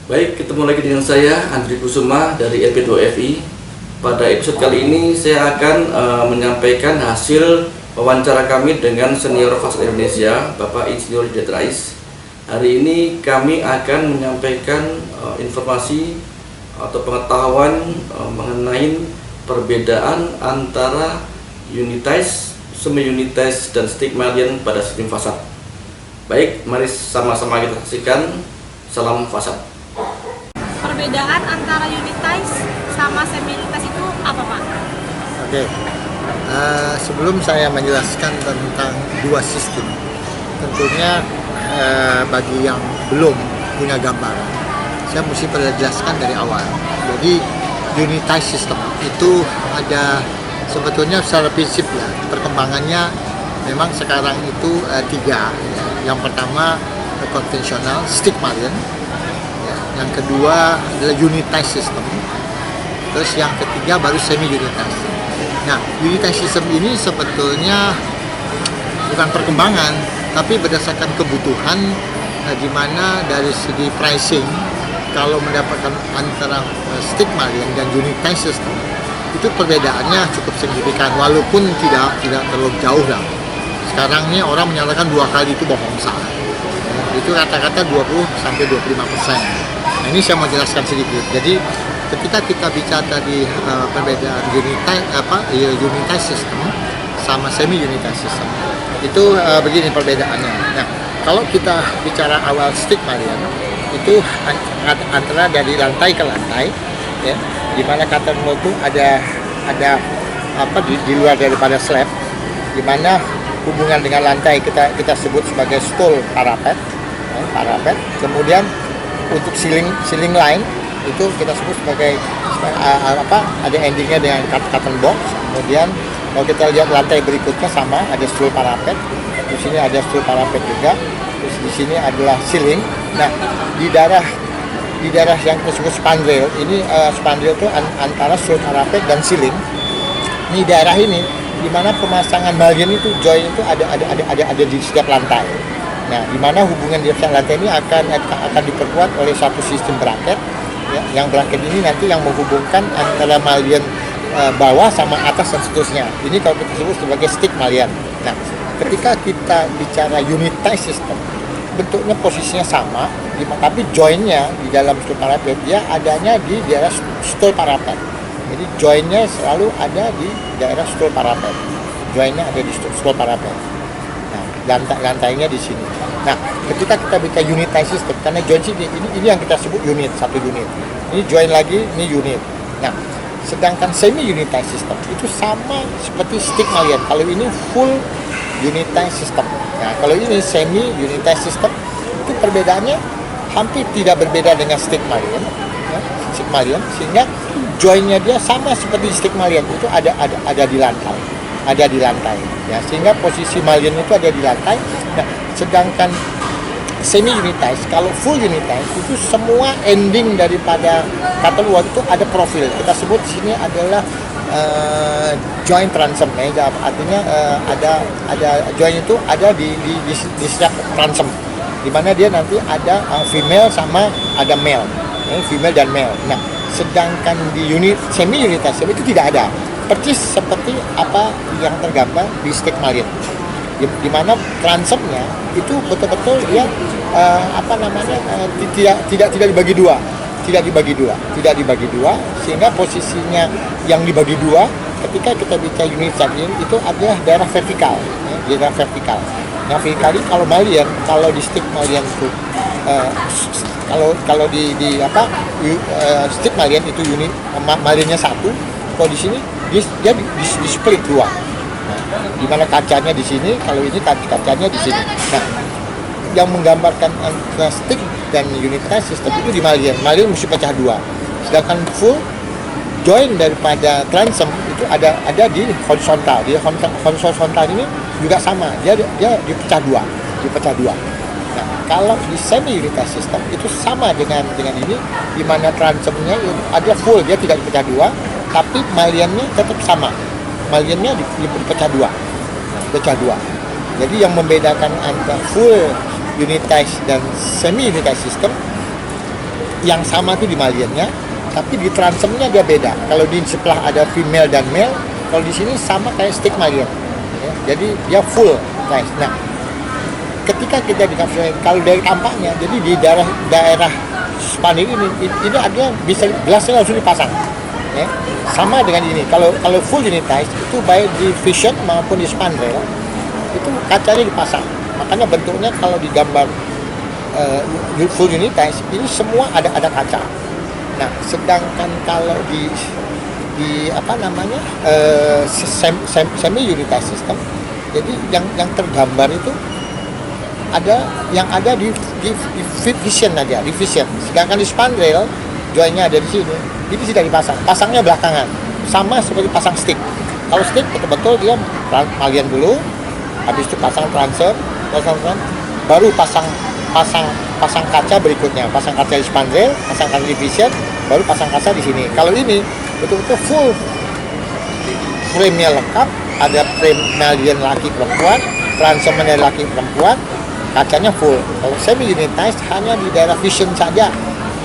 Baik, ketemu lagi dengan saya Andri Kusuma dari LP2FI. Pada episode kali ini saya akan menyampaikan hasil wawancara kami dengan senior Fasad Indonesia, Bapak Insinyur Hidayat Rais. Hari ini kami akan menyampaikan informasi atau pengetahuan mengenai perbedaan antara unitize, semi-unitize, dan stick mullion pada sistem fasad. Baik, mari sama-sama kita saksikan. Salam fasad. Perbedaan antara unitize sama semi-unitize itu apa, Pak? Oke, sebelum saya menjelaskan tentang dua sistem, tentunya bagi yang belum punya gambaran, saya mesti jelaskan dari awal. Jadi unitize system itu ada sebetulnya secara prinsip ya, perkembangannya memang sekarang itu tiga. Yang pertama konvensional stick mullion. Yang kedua adalah unitize system, terus yang ketiga baru semi unitize. Nah, unitize system ini sebetulnya bukan perkembangan, tapi berdasarkan kebutuhan, di mana dari segi pricing kalau mendapatkan antara stick mullion dan unitize system itu perbedaannya cukup signifikan, walaupun tidak terlalu jauh lah. Sekarang ini orang menyatakan 2 kali itu bohong salah. Itu rata-rata 20-25%. Nah, ini saya mau jelaskan sedikit. Jadi ketika kita bicara tadi perbedaan unitize system sama semi unitize system, itu begini perbedaannya. Nah, kalau kita bicara awal stick mullion itu antara dari lantai ke lantai, ya, di mana cutter wall itu ada di luar daripada slab, di mana hubungan dengan lantai kita sebut sebagai stool parapet. Kemudian untuk ceiling line itu kita sebut sebagai ada endingnya dengan curtain box. Kemudian kalau kita lihat lantai berikutnya sama, ada stool parapet. Di sini ada stool parapet juga. Terus di sini adalah ceiling. Nah, di daerah yang kita sebut spandrel ini, spandrel itu antara stool parapet dan ceiling. Ini daerah ini di mana pemasangan mullion itu join itu ada di setiap lantai. Nah, di mana hubungan di setiap lantai ini akan diperkuat oleh satu sistem bracket, ya, yang bracket ini nanti yang menghubungkan antara mullion bawah sama atas dan seterusnya. Ini kalau kita sebut sebagai stick mullion. Nah, ketika kita bicara unitize system, bentuknya posisinya sama, tapi joinnya di dalam stool parapet dia adanya di daerah stool parapet. Jadi joinnya selalu ada di daerah stool parapet. Joinnya ada di stool parapet. Nah, lantainya di sini. Nah, ketika kita bicara unitize system, karena join ini yang kita sebut unit, satu unit. Ini join lagi, ini unit. Nah, sedangkan semi unitize system itu sama seperti stick mullion. Kalau ini full unitize system. Nah, kalau ini semi unitize system itu perbedaannya hampir tidak berbeda dengan stick mullion. Ya, stick mullion, sehingga joinnya dia sama seperti stick mullion, itu ada di lantai, ya, sehingga posisi mullion itu ada di lantai. Nah, sedangkan semi unitize, kalau full unitize itu semua ending daripada cutter wall itu ada profil. Kita sebut di sini adalah joint transom, ya, artinya ada joint itu ada di setiap transom, di mana dia nanti ada female sama ada male, ya, female dan male. Nah, sedangkan di semi unitize itu tidak ada, persis seperti apa yang tergambar di stick mullion, di mana transomnya itu betul-betul dia tidak dibagi dua, sehingga posisinya yang dibagi dua ketika kita bicara unitize itu adalah daerah vertikal, ya, daerah vertikal. Nah, vertikal kalau mullion, kalau di stick mullion itu kalau di stick mullion itu unit mullionnya satu, kalau di sini dia di split dua. Nah, di mana kacanya di sini, kalau ini kacanya di sini. Nah, yang menggambarkan antara stick dan unitize system itu di mullion mesti pecah dua. Sedangkan full join daripada transom itu ada di horizontal. Di horizontal ini juga sama, dia dipecah dua. Nah, kalau di semi unitize system itu sama dengan ini, di mana transomnya ada full, dia tidak dipecah dua, tapi mullionnya tetap sama. Mullionnya dipecah dua. Jadi yang membedakan antara full unitize dan semi unitize system yang sama tuh di maliannya, tapi di transomnya dia beda. Kalau di sebelah ada female dan male, kalau di sini sama kayak stick malian. Ya, jadi dia full guys. Nah, ketika kita dikasih kalau dari tampaknya, jadi di daerah spanduk ini ada bisa gelasnya langsung dipasang. Ya. Sama dengan ini. Kalau full unitized itu baik di vision maupun di spandrel itu kacanya dipasang. Makanya bentuknya kalau di gambar full unitized ini semua ada kaca. Nah, sedangkan kalau di apa namanya semi unitized system, jadi yang tergambar itu ada di vision aja, di vision. Sedangkan di spandrel joinnya ada di sini, itu tidak dipasang. Pasangnya belakangan, sama seperti pasang stick. Kalau stick betul-betul dia malian dulu, habis itu pasang transom, baru pasang kaca berikutnya, pasang kaca di spandrel, pasang kaca di vision, baru pasang kaca di sini. Kalau ini betul-betul full, frame-nya lengkap, ada frame malian laki perempuan, transomennya laki perempuan, kacanya full. Kalau semi unitized hanya di daerah vision saja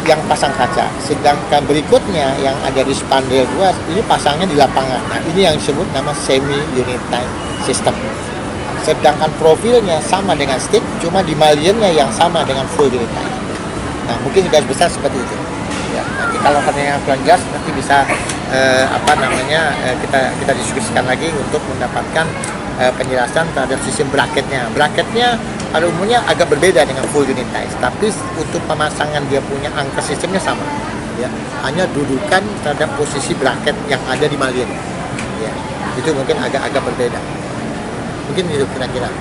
yang pasang kaca, sedangkan berikutnya yang ada di spandrel 2 ini pasangnya di lapangan. Nah, ini yang disebut nama semi unitized system. Sedangkan profilnya sama dengan stick, cuma di maliannya yang sama dengan full unitized. Nah, mungkin garis besar seperti itu. Ya, nanti kalau katanya kurang jelas nanti bisa kita diskusikan lagi untuk mendapatkan penjelasan terhadap sistem bracketnya. Bracketnya pada umumnya agak berbeda dengan full unitized, tapi untuk pemasangan dia punya angka sistemnya sama. Ya, hanya dudukan terhadap posisi bracket yang ada di malian. Ya, itu mungkin agak berbeda. Mungkin itu kira-kira.